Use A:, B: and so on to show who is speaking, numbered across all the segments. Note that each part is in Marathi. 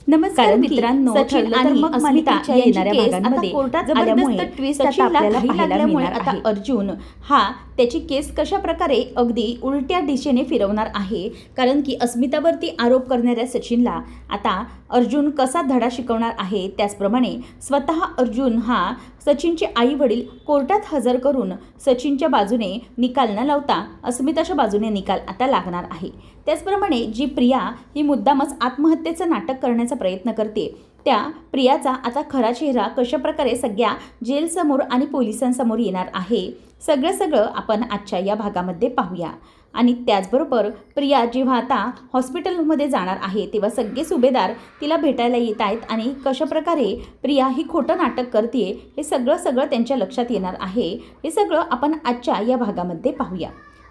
A: नमस्कार मित्रांनो,
B: सचिन आणि अस्मिता येणाऱ्या भागांमध्ये
A: जबरदस्त ट्विस्ट आपल्याला पाहायला मिळणार
B: आता
A: आहे.
B: अर्जुन हा त्याची केस कशा प्रकारे अगदी उलट्या दिशेने फिरवणार आहे, कारण की अस्मितावरती आरोप करणाऱ्या सचिनला आता अर्जुन कसा धडा शिकवणार आहे. त्याचप्रमाणे स्वतः अर्जुन हा सचिनचे आई वडील कोर्टात हजर करून सचिनच्या बाजूने निकाल न लावता अस्मिताच्या बाजूने निकाल आता लागणार आहे. त्याचप्रमाणे जी प्रिया ही मुद्दामच आत्महत्येचं नाटक करण्याचा प्रयत्न करते, त्या प्रियाचा आता खरा चेहरा कशाप्रकारे सगळ्या जेलसमोर आणि पोलिसांसमोर येणार आहे, सगळं आपण आजच्या या भागामध्ये पाहूया. आणि त्याचबरोबर प्रिया जेव्हा आता हॉस्पिटलमध्ये जाणार आहे तेव्हा सगळे सुभेदार तिला भेटायला येत आहेत आणि कशाप्रकारे प्रिया ही खोटं नाटक करते हे सगळं त्यांच्या लक्षात येणार आहे. हे सगळं आपण आजच्या या भागामध्ये पाहूया.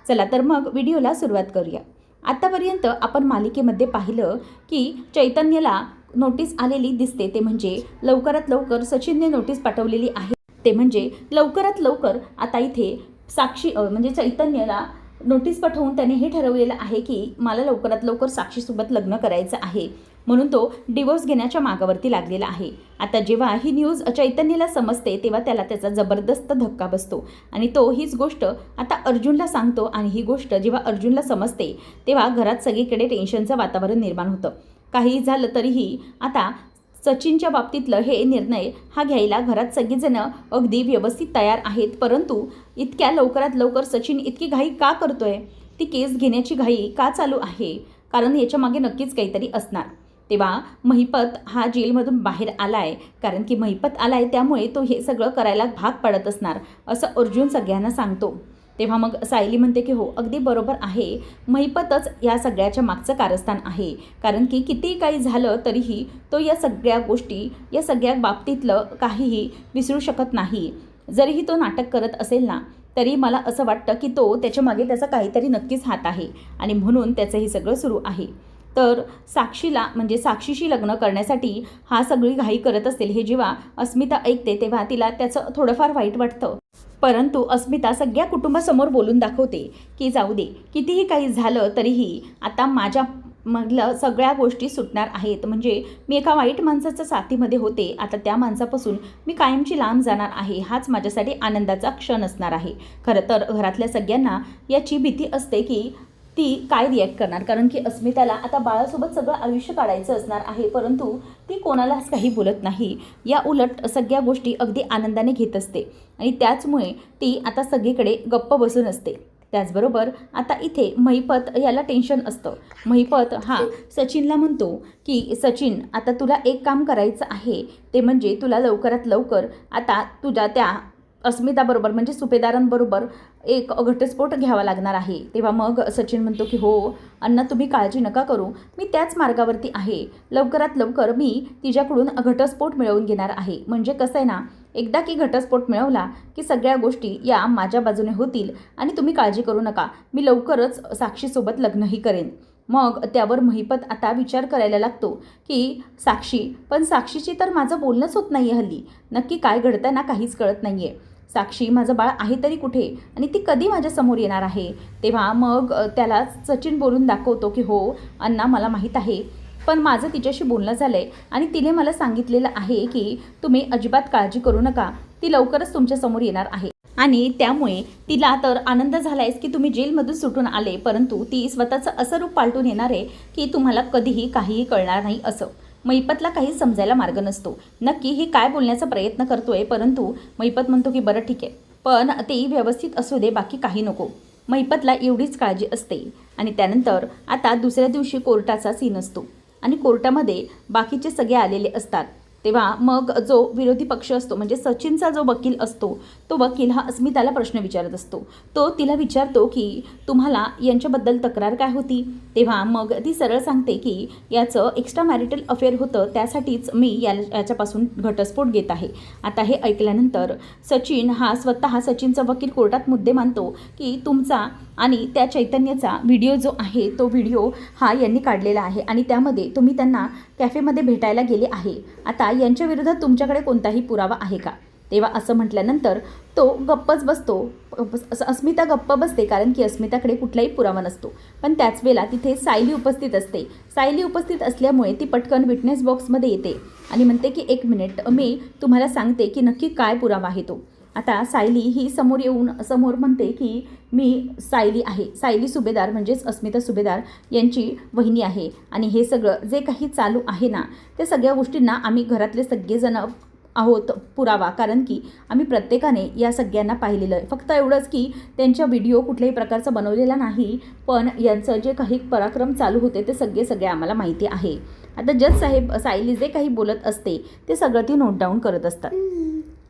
B: चला तर मग व्हिडिओला सुरुवात करूया. आतापर्यंत आपण मालिकेमध्ये पाहिलं की चैतन्यला नोटीस आलेली दिसते, ते म्हणजे लवकरात लवकर सचिनने नोटीस पाठवलेली आहे. ते म्हणजे लवकरात लवकर आता इथे साक्षी म्हणजे चैतन्यला नोटीस पाठवून त्याने हे ठरवलेलं आहे की मला लवकरात लवकर साक्षीसोबत लग्न करायचं आहे, म्हणून तो डिवोर्स घेण्याच्या मागावरती लागलेला आहे. आता जेव्हा ही न्यूज चैतन्यला समजते तेव्हा त्याला त्याचा जबरदस्त धक्का बसतो आणि तो हीच गोष्ट आता अर्जुनला सांगतो. आणि ही गोष्ट जेव्हा अर्जुनला समजते तेव्हा घरात सगळीकडे टेन्शनचं वातावरण निर्माण होतं. काही झालं तरीही आता सचिनच्या बाबतीतलं हे निर्णय हा घ्यायला घरात सगळीजणं अगदी व्यवस्थित तयार आहेत. परंतु इतक्या लवकरात लवकर सचिन इतकी घाई का करतोय, ती केस घेण्याची घाई का चालू आहे, कारण याच्या मागे नक्कीच काहीतरी असणार. तेव्हा महिपत हा जेलमधून बाहेर आलाय, कारण की महिपत आलाय त्यामुळे तो हे सगळं करायला भाग पडत असणार असं अर्जुन सगळ्यांना सांगतो. तेव्हा मग सायली म्हणते की हो अगदी बरोबर आहे, महिपतच या सगळ्याच्या मागचं कारस्थान आहे, कारण की कितीही काही झालं तरीही तो या सगळ्या गोष्टी या सगळ्या बाबतीतलं काहीही विसरू शकत नाही. जरीही तो नाटक करत असेल ना तरी मला असं वाटतं की तो त्याच्या मागे त्याचा काहीतरी नक्कीच हात आहे आणि म्हणून त्याचं हे सगळं सुरू आहे. तर साक्षीला म्हणजे साक्षीशी लग्न करण्यासाठी हा सगळी घाई करत असेल हे जेव्हा अस्मिता ऐकते तेव्हा तिला त्याचं थोडंफार वाईट वाटतं. परंतु अस्मिता सगळ्या कुटुंबासमोर बोलून दाखवते की जाऊ दे, कितीही काही झालं तरीही आता माझ्या मधलं सगळ्या गोष्टी सुटणार आहेत. म्हणजे मी एका वाईट माणसाच्या साथीमध्ये होते, आता त्या माणसापासून मी कायमची लांब जाणार आहे, हाच माझ्यासाठी आनंदाचा क्षण असणार आहे. खरं तर घरातल्या सगळ्यांना याची भीती असते की ती काय रिॲक्ट करणार, कारण की अस्मिताला आता बाळासोबत सगळं आयुष्य काढायचं असणार आहे, परंतु ती कोणालाच काही बोलत नाही. या उलट सगळ्या गोष्टी अगदी आनंदाने घेत असते आणि त्याचमुळे ती आता सगळीकडे गप्प बसून असते. त्याचबरोबर आता इथे महिपत याला टेन्शन असतं. महिपत हा सचिनला म्हणतो की सचिन आता तुला एक काम करायचं आहे, ते म्हणजे तुला लवकरात लवकर आता तुझ्या त्या अस्मिताबरोबर म्हणजे सुभेदारांबरोबर एक घटस्फोट घ्यावा लागणार आहे. तेव्हा मग सचिन म्हणतो की हो अण्णा तुम्ही काळजी नका करू, मी त्याच मार्गावरती आहे, लवकरात लवकर मी तिच्याकडून घटस्फोट मिळवून घेणार आहे. म्हणजे कसं आहे ना, एकदा की घटस्फोट मिळवला की सगळ्या गोष्टी या माझ्या बाजूने होतील आणि तुम्ही काळजी करू नका, मी लवकरच साक्षीसोबत लग्नही करेन. मग त्यावर महिपत आता विचार करायला लागतो की साक्षीची तर माझं बोलणंच होत नाही आहे हल्ली, नक्की काय घडतंय ना काहीच कळत नाही आहे. साक्षी माझं बाळ आहे तरी कुठे आणि ती कधी माझ्यासमोर येणार आहे. तेव्हा मग त्याला सचिन बोलून दाखवतो की हो अण्णा मला माहीत आहे, पण माझं तिच्याशी बोलणं झालं आहे आणि तिने मला सांगितलेलं आहे की तुम्ही अजिबात काळजी करू नका, ती लवकरच तुमच्यासमोर येणार आहे. आणि त्यामुळे तिला तर आनंद झाला आहेस की तुम्ही जेलमधून सुटून आले, परंतु ती स्वतःचं असं रूप पालटून येणार आहे की तुम्हाला कधीही काहीही कळणार नाही. असं महिपतला काही समजायला मार्ग नसतो, नक्की ही काय बोलण्याचा प्रयत्न करतोय. परंतु महिपत म्हणतो की बरं ठीक आहे, पण ते व्यवस्थित असू दे, बाकी काही नको. महिपतला एवढीच काळजी असते. आणि त्यानंतर आता दुसऱ्या दिवशी कोर्टाचा सीन असतो आणि कोर्टामध्ये बाकीचे सगळे आलेले असतात. तेव्हा मग जो विरोधी पक्ष असतो म्हणजे सचिनचा जो वकील असतो तो वकील हा अस्मिताला प्रश्न विचारत असतो. तो तिला विचारतो की तुम्हाला यांच्याबद्दल तक्रार काय होती. तेव्हा मग ती सरळ सांगते की याचं एक्स्ट्रा मॅरिटल अफेअर होतं, त्यासाठीच मी याच्यापासून घटस्फोट घेत आहे. आता हे ऐकल्यानंतर सचिन हा स्वतः सचिनचा वकील कोर्टात मुद्दे मांडतो की तुमचा आणि त्या चैतन्याचा व्हिडिओ जो आहे तो व्हिडिओ हा यांनी काढलेला आहे आणि त्यामध्ये तुम्ही त्यांना कॅफेमध्ये भेटायला गेले आहे. आता यांच्या विरोधात तुमच्याकडे कोणताही पुरावा आहे का. तेव्हा असं म्हटल्यानंतर तो गप्पच बसतो. अस्मिता गप्प बसते कारण की अस्मिताकडे कुठलाही पुरावा नसतो. पण त्याच वेळेला तिथे सायली उपस्थित असते. सायली उपस्थित असल्यामुळे ती पटकन विटनेस बॉक्समध्ये येते आणि म्हणते की 1 मिनिट, मी तुम्हाला सांगते की नक्की काय पुरावा आहे तो. आता सायली ही समोर म्हणते की मी सायली आहे. सायली सुभेदार म्हणजेच अस्मिता सुभेदार यांची वहिनी आहे आणि हे सगळं जे काही चालू आहे ना, ते सगळ्या गोष्टींना आम्ही घरातले सगळेजण आहोत पुरावा, कारण की आम्ही प्रत्येकाने या सगळ्यांना पाहिलेलं आहे. फक्त एवढंच की त्यांच्या व्हिडिओ कुठल्याही प्रकारचा बनवलेला नाही, पण यांचं जे काही पराक्रम चालू होते ते सगळे आम्हाला माहिती आहे. आता जज साहेब सायली जे काही बोलत असते ते सगळं ती नोट डाऊन करत असतात.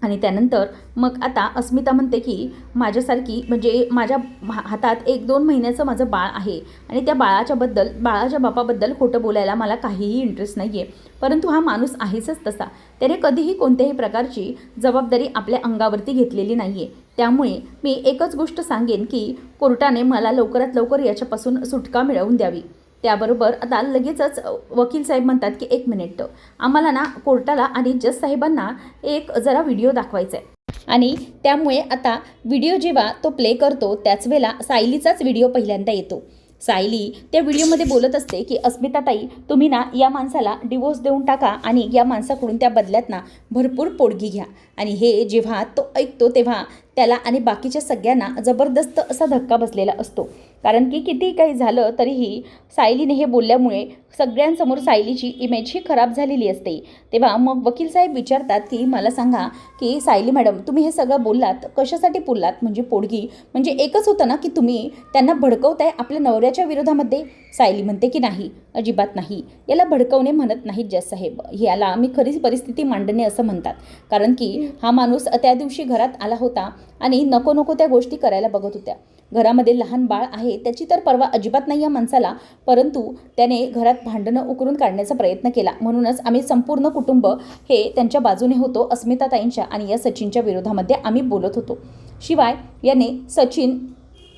B: आणि त्यानंतर मग आता अस्मिता म्हणते की माझ्यासारखी म्हणजे माझ्या हातात 1-2 महिन्याचं माझं बाळ आहे आणि त्या बाळाच्या बापाबद्दल खोटं बोलायला मला काहीही इंटरेस्ट नाही आहे, परंतु हा माणूस आहेच तसा. त्याने कधीही कोणत्याही प्रकारची जबाबदारी आपल्या अंगावरती घेतलेली नाही आहे. त्यामुळे मी एकच गोष्ट सांगेन की कोर्टाने मला लवकरात लवकर याच्यापासून सुटका मिळवून द्यावी. त्याबरोबर आता लगेचच वकील साहेब म्हणतात की 1 मिनिट, आम्हाला ना कोर्टाला आणि जज साहेबांना एक जरा व्हिडिओ दाखवायचा आहे. आणि त्यामुळे आता व्हिडिओ जेव्हा तो प्ले करतो त्याच वेळेला सायलीचाच व्हिडिओ पहिल्यांदा येतो. सायली त्या व्हिडिओमध्ये बोलत असते की अस्मिताताई, तुम्ही ना या माणसाला डिवोर्स देऊन टाका आणि या माणसाकडून त्या बदल्यात ना भरपूर पोटगी घ्या. आणि हे जेव्हा तो ऐकतो तेव्हा त्याला आणि बाकीच्या सगळ्यांना जबरदस्त असा धक्का बसलेला असतो. कारण की किती काही झालं तरीही सायलीने हे बोलल्यामुळे सगळ्यांसमोर सायलीची इमेज ही खराब झालेली असते. तेव्हा मग वकील साहेब विचारतात की मला सांगा की सायली मॅडम, तुम्ही हे सगळं बोललात कशासाठी बोललात? म्हणजे पोडगी म्हणजे एकच होतं ना की तुम्ही त्यांना भडकवताय आपल्या नवऱ्याच्या विरोधामध्ये? सायली म्हणते की नाही, अजिबात नाही, याला भडकवणे म्हणत नाहीत जज साहेब, याला मी खरी परिस्थिती मांडणे असं म्हणतात. कारण की हा माणूस त्या दिवशी घरात आला होता आणि नको त्या गोष्टी करायला बघत होत्या. घरामध्ये लहान बाळ आहे त्याची तर पर्वा अजिबात नाही या माणसाला, परंतु त्याने घरात भांडणं उकरून काढण्याचा प्रयत्न केला. म्हणूनच आम्ही संपूर्ण कुटुंब हे त्यांच्या बाजूने होतो, अस्मिताताईंच्या आणि या सचिनच्या विरोधामध्ये आम्ही बोलत होतो. शिवाय याने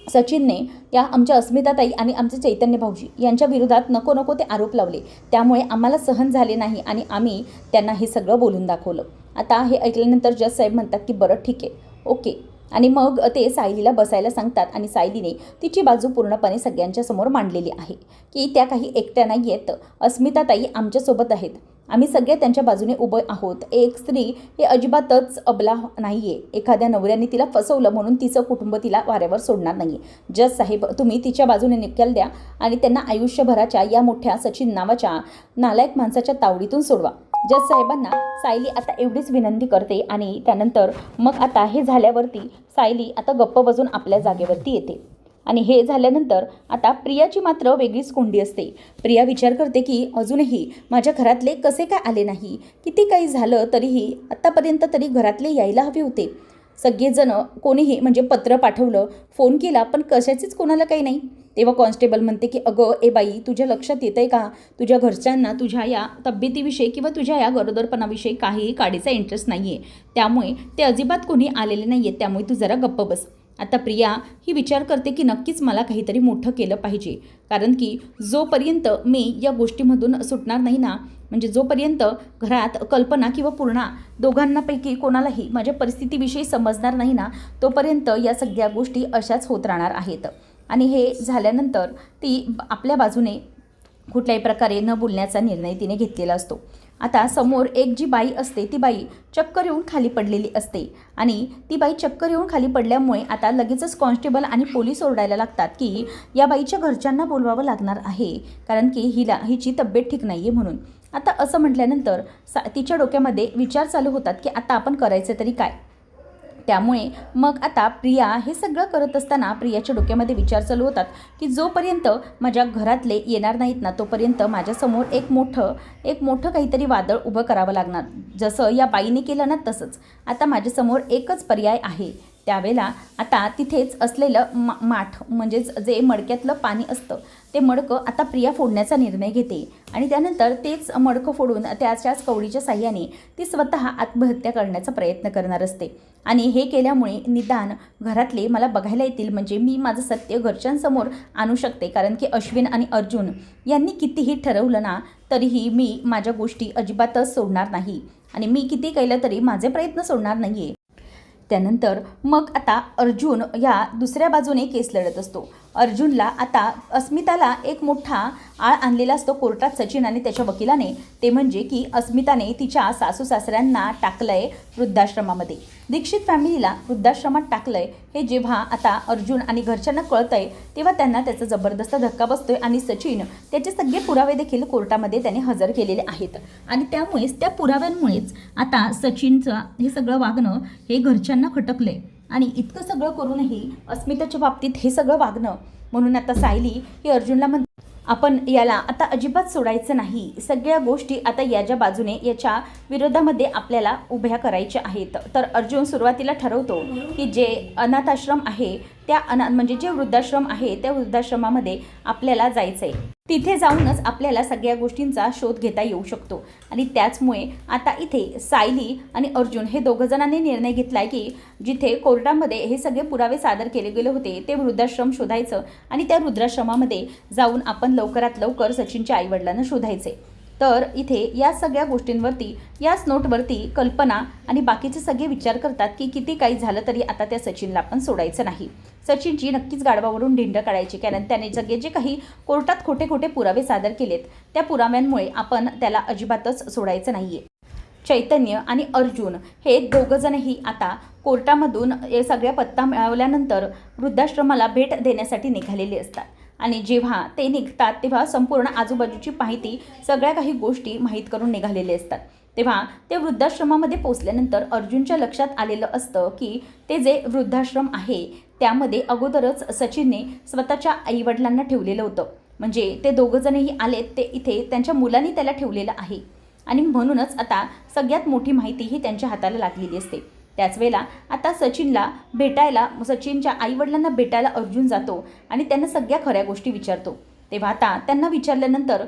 B: सचिनने या आमच्या अस्मिताताई आणि आमचे चैतन्य भाऊजी यांच्या विरोधात नको ते आरोप लावले. त्यामुळे आम्हाला सहन झाले नाही आणि आम्ही त्यांना हे सगळं बोलून दाखवलं. आता हे ऐकल्यानंतर जज साहेब म्हणतात की बरं ठीक आहे, ओके. आणि मग ते सायलीला बसायला सांगतात आणि सायलीने तिची बाजू पूर्णपणे सगळ्यांच्या समोर मांडलेली आहे की त्या काही एकट्या नाही आहेत, अस्मिताताई आमच्यासोबत आहेत, आम्ही सगळे त्यांच्या बाजूने उभे आहोत. एक स्त्री हे अजिबातच अबला नाही आहे. एखाद्या नवऱ्याने तिला फसवलं म्हणून तिचं कुटुंब तिला वाऱ्यावर सोडणार नाही. जज साहेब, तुम्ही तिच्या बाजूने निकाल द्या आणि त्यांना आयुष्यभराच्या या मोठ्या सचिन नावाच्या नालायक माणसाच्या तावडीतून सोडवा. जज साहेबांना सायली आता एवढीच विनंती करते आणि त्यानंतर मग आता हे झाल्यावरती सायली आता गप्प बसून आपल्या जागेवरती येते. आणि हे झाल्यानंतर आता प्रियाची मात्र वेगळीच कोंडी असते. प्रिया विचार करते की अजूनही माझ्या घरातले कसे काय आले नाही, किती काही झालं तरीही आत्तापर्यंत तरी घरातले यायला हवे होते. सगळेजण कोणीही म्हणजे पत्र पाठवलं, फोन केला, पण कशाचीच कोणाला काही नाही. तेव्हा कॉन्स्टेबल म्हणते की अगं ए बाई, तुझ्या लक्षात येतं आहे का तुझ्या घरच्यांना तुझ्या या तब्येतीविषयी किंवा तुझ्या या गरोदरपणाविषयी काहीही काडीचा इंटरेस्ट नाही आहे, त्यामुळे ते अजिबात कोणी आलेले नाही आहेत, त्यामुळे तू जरा गप्प बस. आता प्रिया ही विचार करते की नक्कीच मला काहीतरी मोठं केलं पाहिजे, कारण की जोपर्यंत मी या गोष्टीमधून सुटणार नाही ना, म्हणजे जोपर्यंत घरात कल्पना किंवा पूर्णा दोघांनापैकी कोणालाही माझ्या परिस्थितीविषयी समजणार नाही ना, तोपर्यंत या सगळ्या गोष्टी अशाच होत राहणार आहेत. आणि हे झाल्यानंतर ती आपल्या बाजूने कुठल्याही प्रकारे न बोलण्याचा निर्णय तिने घेतलेला असतो. आता समोर एक जी बाई असते ती बाई चक्कर येऊन खाली पडलेली असते आणि ती बाई चक्कर येऊन खाली पडल्यामुळे आता लगेचच कॉन्स्टेबल आणि पोलीस ओरडायला लागतात की या बाईच्या घरच्यांना बोलवावं लागणार आहे, कारण की हिची तब्येत ठीक नाही आहे म्हणून. आता असं म्हटल्यानंतर तिच्या डोक्यामध्ये विचार चालू होतात की आता आपण करायचं तरी काय. त्यामुळे मग आता प्रिया हे सगळं करत असताना प्रियाच्या डोक्यामध्ये विचार चालू होतात की जोपर्यंत माझ्या घरातले येणार नाहीत ना, तोपर्यंत माझ्यासमोर एक मोठं काहीतरी वादळ उभं करावं लागणार. जसं या बाईने केलं ना तसंच आता माझ्यासमोर एकच पर्याय आहे त्यावेळेला आता तिथेच असलेलं माठ म्हणजेच जे मडक्यातलं पाणी असतं ते मडकं आता प्रिया फोडण्याचा निर्णय घेते आणि त्यानंतर तेच मडकं फोडून त्याच्याच कवडीच्या साह्याने ती स्वतः आत्महत्या करण्याचा प्रयत्न करणार असते. आणि हे केल्यामुळे निदान घरातले मला बघायला येतील, म्हणजे मी माझं सत्य घरच्यांसमोर आणू शकते. कारण की अश्विन आणि अर्जुन यांनी कितीही ठरवलं ना तरीही मी माझ्या गोष्टी अजिबातच सोडणार नाही आणि मी किती केलं तरी माझे प्रयत्न सोडणार नाही आहे. त्यानंतर मग आता अर्जुन या दुसऱ्या बाजूने केस लढत असतो. अर्जुनला आता अस्मिताला एक मोठा आळ आणलेला असतो कोर्टात सचिन आणि त्याच्या वकिलाने. ते म्हणजे की अस्मिताने तिच्या सासू सासऱ्यांना टाकलंय वृद्धाश्रमामध्ये, दीक्षित फॅमिलीला वृद्धाश्रमात टाकलंय. हे जेव्हा आता अर्जुन आणि घरच्यांना कळतंय तेव्हा त्यांना त्याचा जबरदस्त धक्का बसतोय आणि सचिन त्याचे सगळे पुरावे देखील कोर्टामध्ये त्याने हजर केलेले आहेत. आणि त्यामुळेच त्या पुराव्यांमुळेच आता सचिनचं हे सगळं वागणं हे घरच्यांना खटकलंय. आणि इतकं सगळं करूनही अस्मिताच्या बाबतीत हे सगळं वागणं, म्हणून आता सायली ही अर्जुनला म्हणते आपण याला आता अजिबात सोडायचं नाही. सगळ्या गोष्टी आता याच्या बाजूने याच्या विरोधामध्ये आपल्याला उभ्या करायच्या आहेत. तर अर्जुन सुरुवातीला ठरवतो की जे अनाथाश्रम आहे त्या म्हणजे जे वृद्धाश्रम आहे त्या वृद्धाश्रमामध्ये आपल्याला जायचं आहे. तिथे जाऊनच आपल्याला सगळ्या गोष्टींचा शोध घेता येऊ शकतो. आणि त्याचमुळे आता इथे सायली आणि अर्जुन हे दोघंजणांनी निर्णय घेतला आहे की जिथे कोर्टामध्ये हे सगळे पुरावे सादर केले गेले होते ते वृद्धाश्रम शोधायचं आणि त्या वृद्धाश्रमामध्ये जाऊन आपण लवकरात लवकर सचिनच्या आईवडिलांना शोधायचे. तर इथे या सगळ्या गोष्टींवरती याच नोटवरती कल्पना आणि बाकीचे सगळे विचार करतात की किती काही झालं तरी आता त्या सचिनला आपण सोडायचं नाही. सचिनची नक्कीच गाढवावरून ढिंड काढायची, कारण त्याने सगळे जे काही कोर्टात खोटे खोटे पुरावे सादर केलेत त्या पुराव्यांमुळे आपण त्याला अजिबातच सोडायचं नाही आहे. चैतन्य आणि अर्जुन हे दोघंजणही आता कोर्टामधून हे सगळ्या पत्ता मिळवल्यानंतर वृद्धाश्रमाला भेट देण्यासाठी निघालेले असतात. आणि जेव्हा ते निघतात तेव्हा संपूर्ण आजूबाजूची माहिती सगळ्या काही गोष्टी माहीत करून निघालेले असतात. तेव्हा ते वृद्धाश्रमामध्ये पोचल्यानंतर अर्जुनच्या लक्षात आलेलं असतं की ते जे वृद्धाश्रम आहे त्यामध्ये अगोदरच सचिनने स्वतःच्या आईवडिलांना ठेवलेलं होतं. म्हणजे ते दोघंजणही आलेत ते इथे त्यांच्या मुलांनी त्याला ठेवलेलं आहे आणि म्हणूनच आता सगळ्यात मोठी माहिती ही त्यांच्या हाताला लागलेली असते. त्याच वेळेला आता सचिनच्या आईवडिलांना भेटायला अर्जुन जातो आणि त्यांना सगळ्या खऱ्या गोष्टी विचारतो. तेव्हा आता त्यांना विचारल्यानंतर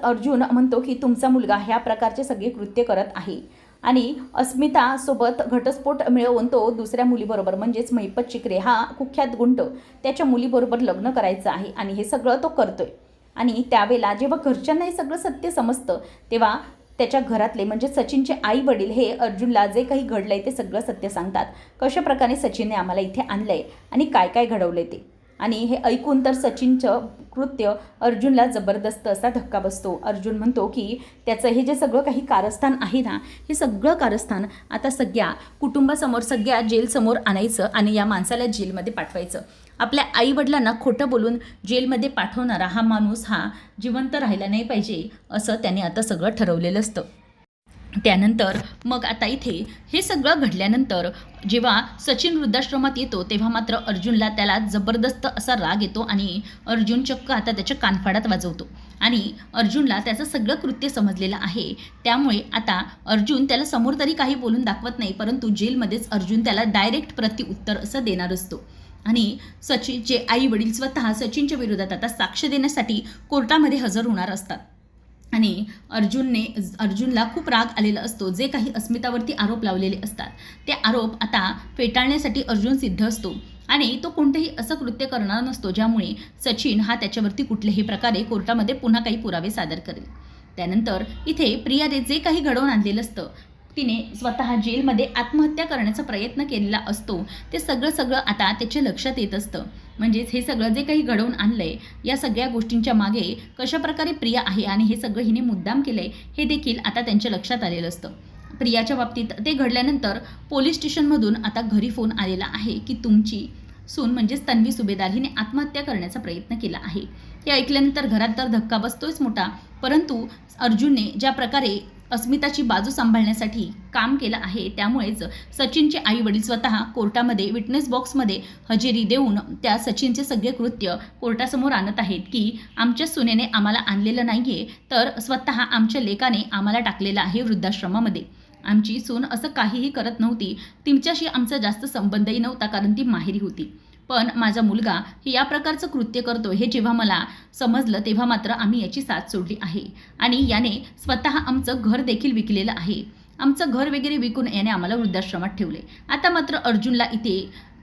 B: अर्जुन म्हणतो की तुमचा मुलगा ह्या प्रकारचे सगळे कृत्य करत आहे आणि अस्मितासोबत घटस्फोट मिळवून तो दुसऱ्या मुलीबरोबर म्हणजेच महिपत चिकरे हा कुख्यात गुंड त्याच्या मुलीबरोबर लग्न करायचं आहे आणि हे सगळं तो करतोय. आणि त्यावेळेला जेव्हा घरच्यांना हे सगळं सत्य समजतं तेव्हा त्याच्या घरातले म्हणजे सचिनचे आई वडील हे अर्जुनला जे काही घडलंय ते सगळं सत्य सांगतात. कशा प्रकारे सचिनने आम्हाला इथे आणलंय आणि काय काय घडवलंय ते. आणि हे ऐकून तर सचिनचं कृत्य अर्जुनला जबरदस्त असा धक्का बसतो. अर्जुन म्हणतो की त्याचं हे जे सगळं काही कारस्थान आहे ना हे सगळं कारस्थान आता सगळ्या कुटुंबासमोर सगळ्या जेलसमोर आणायचं आणि या माणसाला जेलमध्ये पाठवायचं. आपल्या आईवडिलांना खोटं बोलून जेलमध्ये पाठवणारा हा माणूस हा जिवंत राहिला नाही पाहिजे असं त्याने आता सगळं ठरवलेलं असतं. त्यानंतर मग आता इथे हे सगळं घडल्यानंतर जेव्हा सचिन वृद्धाश्रमात येतो तेव्हा मात्र अर्जुनला त्याला जबरदस्त असा राग येतो आणि अर्जुन चक्क आता त्याच्या कानफाडात वाजवतो. आणि अर्जुनला त्याचं सगळं कृत्य समजलेलं आहे. त्यामुळे आता अर्जुन त्याला समोर तरी काही बोलून दाखवत नाही, परंतु जेलमध्येच अर्जुन त्याला डायरेक्ट प्रत्युत्तर असं देणार असतो. आणि सचिनचे आई वडील स्वतः सचिनच्या विरोधात आता साक्ष देण्यासाठी कोर्टामध्ये हजर होणार असतात. आणि अर्जुनला खूप राग आलेला असतो. जे काही अस्मितावरती आरोप लावलेले असतात ते आरोप आता फेटाळण्यासाठी अर्जुन सिद्ध असतो आणि तो कोणतेही असं कृत्य करणार नसतो ज्यामुळे सचिन हा त्याच्यावरती कुठल्याही प्रकारे कोर्टामध्ये पुन्हा काही पुरावे सादर करेल. त्यानंतर इथे प्रियाने जे काही घडवून आणलेलं असतं तिने स्वतः जेलमध्ये आत्महत्या करण्याचा प्रयत्न केलेला असतो ते सगळं आता त्याच्या लक्षात येत असतं. म्हणजेच हे सगळं जे काही घडवून आणलंय या सगळ्या गोष्टींच्या मागे कशाप्रकारे प्रिया आहे आणि हे सगळं हिने मुद्दाम केलंय हे देखील आता त्यांच्या लक्षात आलेलं असतं. प्रियाच्या बाबतीत ते घडल्यानंतर पोलीस स्टेशनमधून आता घरी फोन आलेला आहे की तुमची सून म्हणजेच तन्वी सुभेदार हिने आत्महत्या करण्याचा प्रयत्न केला आहे. हे ऐकल्यानंतर घरात तर धक्का बसतोयच मोठा, परंतु अर्जुनने ज्या प्रकारे अस्मिताची बाजू सांभाळण्यासाठी काम केलं आहे त्यामुळेच सचिनचे आई वडील स्वतः कोर्टामध्ये विटनेस बॉक्समध्ये हजेरी देऊन त्या सचिनचे सगळे कृत्य कोर्टासमोर आणत आहेत की आमच्या सुनेने आम्हाला आणलेलं नाही आहे तर स्वतः आमच्या लेकाने आम्हाला टाकलेलं आहे वृद्धाश्रमामध्ये. आमची सून असं काहीही करत नव्हती. तिच्याशी आमचा जास्त संबंधही नव्हता, कारण ती माहेरी होती. पण माझा मुलगा हे या प्रकारचं कृत्य करतो हे जेव्हा मला समजलं, तेव्हा मात्र आम्ही याची साथ सोडली आहे. आणि याने स्वतः आमचं घर देखील विकलेलं आहे. आमचं घर वगैरे विकून याने आम्हाला वृद्धाश्रमात ठेवले. आता मात्र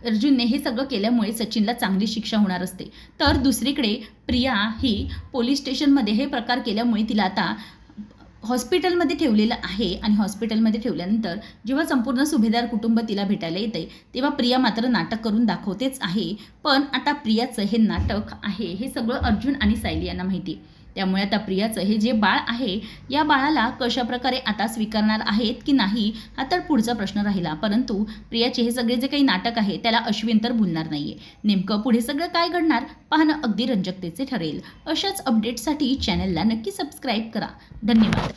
B: अर्जुनने हे सगळं केल्यामुळे सचिनला चांगली शिक्षा होणार असते. तर दुसरीकडे प्रिया ही पोलीस स्टेशनमध्ये हे प्रकार केल्यामुळे तिला आता हॉस्पिटलमध्ये ठेवलेलं आहे. आणि हॉस्पिटलमध्ये ठेवल्यानंतर जेव्हा संपूर्ण सुभेदार कुटुंब तिला भेटायला येते, तेव्हा प्रिया मात्र नाटक करून दाखवतेच आहे. पण आता प्रियाचं हे नाटक आहे हे सगळं अर्जुन आणि सायली यांना माहिती. त्यामुळे आता प्रियाचं हे जे बाळ आहे, या बाळाला कशाप्रकारे आता स्वीकारणार आहेत की नाही हा तर पुढचा प्रश्न राहिला. परंतु प्रियाचे हे सगळे जे काही नाटक आहे त्याला अश्विन तर भुलणार नाहीये. नेमकं पुढे सगळं काय घडणार पाहणं अगदी रंजकतेचे ठरेल. अशाच अपडेट्ससाठी चॅनलला नक्की सबस्क्राईब करा. धन्यवाद.